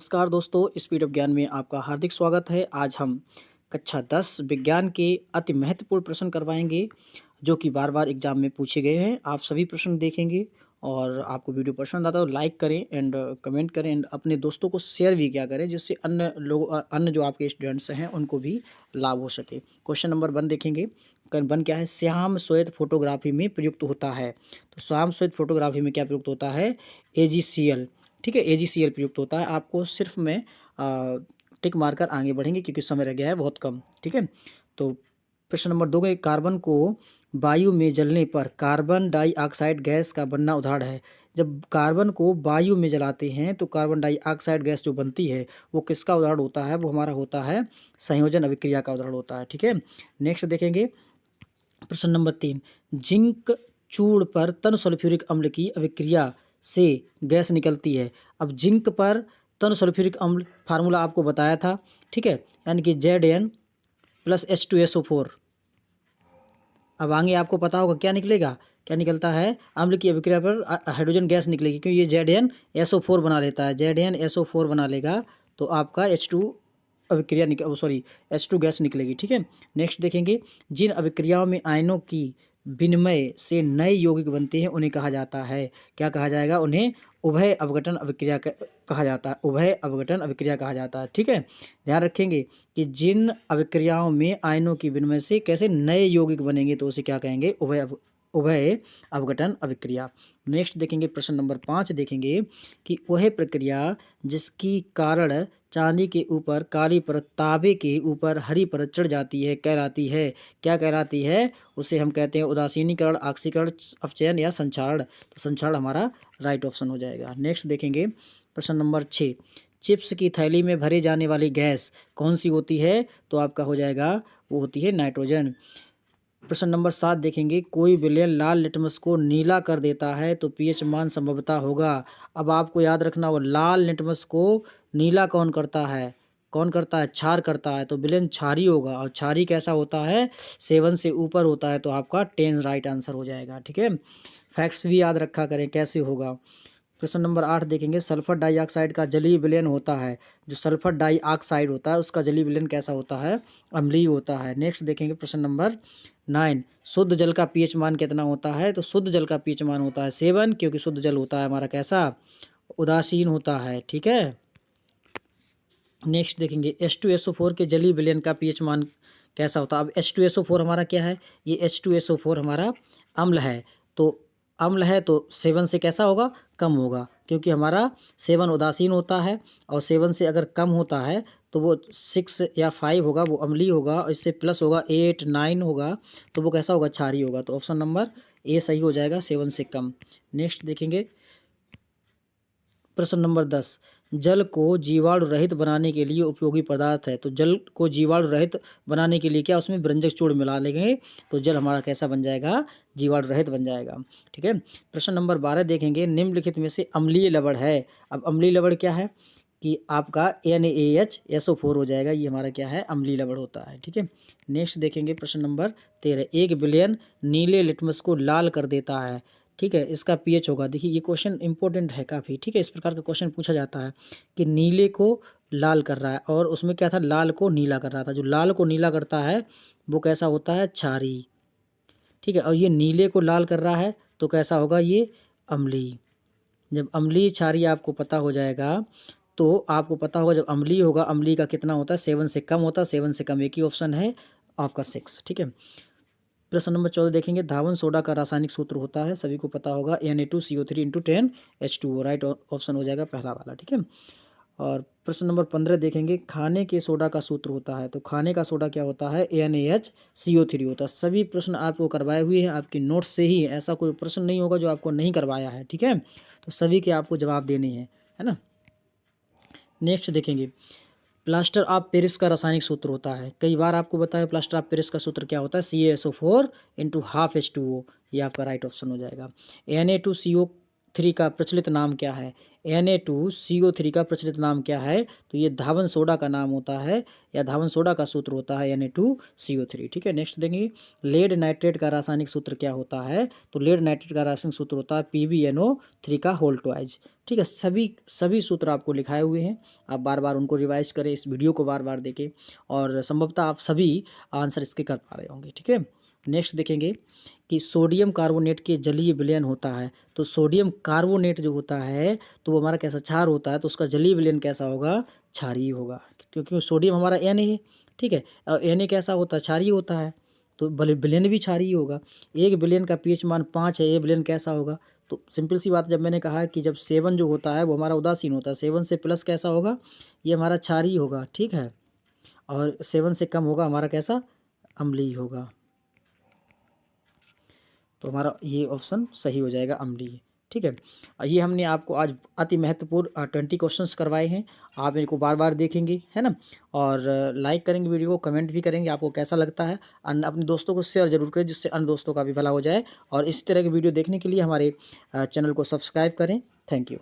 नमस्कार दोस्तों, speed of ज्ञान में आपका हार्दिक स्वागत है। आज हम कक्षा 10 विज्ञान के अति महत्वपूर्ण प्रश्न करवाएंगे जो कि बार बार एग्जाम में पूछे गए हैं। आप सभी प्रश्न देखेंगे और आपको वीडियो पसंद आता है तो लाइक करें एंड कमेंट करें एंड अपने दोस्तों को शेयर भी क्या करें, जिससे अन्य जो आपके स्टूडेंट्स हैं उनको भी लाभ हो सके। क्वेश्चन नंबर 1 देखेंगे। वन क्या है? श्याम श्वेत फोटोग्राफी में प्रयुक्त होता है। तो श्याम श्वेत फोटोग्राफी में क्या प्रयुक्त होता है? AgCl। ठीक है, AgCl प्रयुक्त होता है। आपको सिर्फ मैं टिक मारकर आगे बढ़ेंगे क्योंकि समय रह गया है बहुत कम। ठीक है, तो प्रश्न नंबर 2 में कार्बन को वायु में जलने पर कार्बन डाइऑक्साइड गैस का बनना उदाहरण है। जब कार्बन को वायु में जलाते हैं तो कार्बन डाइऑक्साइड गैस जो बनती है वो किसका उदाहरण होता है? वो हमारा होता है संयोजन अभिक्रिया का उदाहरण होता है। ठीक है, नेक्स्ट देखेंगे प्रश्न नंबर 3। जिंक चूर्ण पर तन सल्फ्यूरिक अम्ल की अभिक्रिया से गैस निकलती है। अब जिंक पर तन सल्फ्यूरिक अम्ल फार्मूला आपको बताया था। ठीक है, यानी कि Zn+H2SO4। अब आगे आपको पता होगा क्या निकलेगा, क्या निकलता है? अम्ल की अभिक्रिया पर हाइड्रोजन गैस निकलेगी क्योंकि ये ZnSO4 बना लेता है। ZnSO4 बना लेगा तो आपका H2 अभिक्रिया H2 गैस निकलेगी। ठीक है, नेक्स्ट देखेंगे। जिन अभिक्रियाओं में आयनों की विनिमय से नए यौगिक बनते हैं उन्हें कहा जाता है, क्या कहा जाएगा? उन्हें उभय अवघटन अभिक्रिया कहा जाता है। उभय अवघटन अभिक्रिया कहा जाता है। ठीक है, ध्यान रखेंगे कि जिन अभिक्रियाओं में आयनों की विनिमय से कैसे नए यौगिक बनेंगे तो उसे क्या कहेंगे? उभय अवघटन अभिक्रिया। नेक्स्ट देखेंगे प्रश्न नंबर 5 देखेंगे कि वह प्रक्रिया जिसकी कारण चांदी के ऊपर काली परत तांबे के ऊपर हरी परत चढ़ जाती है कहलाती है, क्या कहलाती है? उसे हम कहते हैं उदासीनीकरण, ऑक्सीकरण, अपचयन या संक्षारण। तो संक्षारण हमारा राइट ऑप्शन हो जाएगा। नेक्स्ट देखेंगे प्रश्न नंबर 6। चिप्स की थैली में भरे जाने वाली गैस कौन सी होती है? तो आपका हो जाएगा वो होती है नाइट्रोजन। प्रश्न नंबर 7 देखेंगे। कोई विलयन लाल लिटमस को नीला कर देता है तो पीएच मान संभवतः होगा। अब आपको याद रखना होगा, लाल लिटमस को नीला कौन करता है? कौन करता है? क्षार करता है, तो विलयन क्षारी होगा। और क्षारी कैसा होता है? 7 से ऊपर होता है, तो आपका 10 राइट आंसर हो जाएगा। ठीक है, फैक्ट्स भी याद रखा करें कैसे होगा। प्रश्न नंबर 8 देखेंगे। सल्फर डाइऑक्साइड का जलीय विलयन होता है। जो सल्फर डाइऑक्साइड होता है उसका जलीय विलयन कैसा होता है? अम्लीय होता है। नेक्स्ट देखेंगे प्रश्न नंबर 9। शुद्ध जल का पीएच मान कितना होता है? तो शुद्ध जल का पीएच मान होता है 7, क्योंकि शुद्ध जल होता है हमारा कैसा? उदासीन होता है। ठीक है, नेक्स्ट देखेंगे H2SO4 के जलीय विलयन का पीएच मान कैसा होता है? अब H2SO4 हमारा क्या है? ये H2SO4 हमारा अम्ल है, तो अम्ल है तो 7 से कैसा होगा? कम होगा, क्योंकि हमारा 7 उदासीन होता है और 7 से अगर कम होता है तो वो 6 या 5 होगा, वो अम्लीय होगा। और इससे प्लस होगा 8 9 होगा तो वो कैसा होगा? क्षारीय होगा। तो ऑप्शन नंबर ए सही हो जाएगा, 7 से कम। नेक्स्ट देखेंगे प्रश्न नंबर 10। जल को जीवाणु रहित बनाने के लिए उपयोगी पदार्थ है। तो जल को जीवाणु रहित बनाने के लिए क्या उसमें व्यंजक चूर्ण मिला लेंगे तो जल हमारा कैसा बन जाएगा? जीवाणु रहित बन जाएगा। ठीक है, प्रश्न नंबर 12 देखेंगे। निम्नलिखित में से अम्लीय लवण है। अब अम्लीय लवण क्या है कि आपका NaHSO4 हो जाएगा। ये हमारा क्या है? अम्लीय लवण होता है। ठीक है, नेक्स्ट देखेंगे प्रश्न नंबर 13। एक विलयन नीले लिटमस को लाल कर देता है। ठीक है, इसका पीएच होगा। देखिए ये क्वेश्चन इंपॉर्टेंट है काफ़ी। ठीक है, इस प्रकार का क्वेश्चन पूछा जाता है कि नीले को लाल कर रहा है और उसमें क्या था? लाल को नीला कर रहा था। जो लाल को नीला करता है वो कैसा होता है? क्षारीय। ठीक है, और ये नीले को लाल कर रहा है तो कैसा होगा? ये अम्लीय। जब अम्लीय क्षारीय आपको पता हो जाएगा तो आपको पता होगा जब अम्लीय होगा, अम्लीय का कितना होता है? 7 से कम होता है। 7 से कम एक ही ऑप्शन है आपका 6। ठीक है, प्रश्न नंबर 14 देखेंगे। धावन सोडा का रासायनिक सूत्र होता है, सभी को पता होगा, Na2CO3 × 10H2O। राइट ऑप्शन हो जाएगा पहला वाला। ठीक है, और प्रश्न नंबर 15 देखेंगे। खाने के सोडा का सूत्र होता है। तो खाने का सोडा क्या होता है? NaHCO3 होता है। सभी प्रश्न आपको करवाए हुए हैं आपकी नोट्स से ही, ऐसा कोई प्रश्न नहीं होगा जो आपको नहीं करवाया है। ठीक है, तो सभी के आपको जवाब देने हैं, है ना। नेक्स्ट देखेंगे। प्लास्टर ऑफ पेरिस का रासायनिक सूत्र होता है। कई बार आपको बताया प्लास्टर ऑफ पेरिस का सूत्र क्या होता है? CaSO4 × 12H2O। ये आपका राइट ऑप्शन हो जाएगा। Na2CO थ्री का प्रचलित नाम क्या है? Na2CO3 का प्रचलित नाम क्या है? तो ये धावन सोडा का नाम होता है या धावन सोडा का सूत्र होता है Na2CO3। ठीक है, नेक्स्ट देखेंगे लेड नाइट्रेट का रासायनिक सूत्र क्या होता है? तो लेड नाइट्रेट का रासायनिक सूत्र होता है PbNO3 का होल ट्वाइस। ठीक है, सभी सूत्र आपको लिखाए हुए हैं, आप बार बार उनको रिवाइज करें, इस वीडियो को बार बार देखें और संभवतः आप सभी आंसर इसके कर पा रहे होंगे। ठीक है, नेक्स्ट देखेंगे कि सोडियम कार्बोनेट के जलीय विलयन होता है। तो सोडियम कार्बोनेट जो होता है तो वो हमारा कैसा क्षार होता है, तो उसका जलीय विलयन कैसा होगा? क्षारीय होगा, क्योंकि सोडियम हमारा Na है। ठीक है, और Na कैसा होता है? क्षारीय होता है, तो विलयन भी क्षारीय होगा। एक विलयन का pH मान 5 है, ये विलयन कैसा होगा? तो सिंपल सी बात, जब मैंने कहा कि जब 7 जो होता है वो हमारा उदासीन होता है, 7 से प्लस कैसा होगा? ये हमारा क्षारीय होगा। ठीक है, और 7 से कम होगा हमारा कैसा? अम्लीय होगा। तो हमारा ये ऑप्शन सही हो जाएगा, अम्लीय। ठीक है, ये हमने आपको आज अति महत्वपूर्ण 20 क्वेश्चंस करवाए हैं। आप इनको बार बार देखेंगे, है ना, और लाइक करेंगे वीडियो को, कमेंट भी करेंगे आपको कैसा लगता है। अपने दोस्तों को शेयर जरूर करें, जिससे अन्य दोस्तों का भी भला हो जाए। और इसी तरह के वीडियो देखने के लिए हमारे चैनल को सब्सक्राइब करें। Thank you.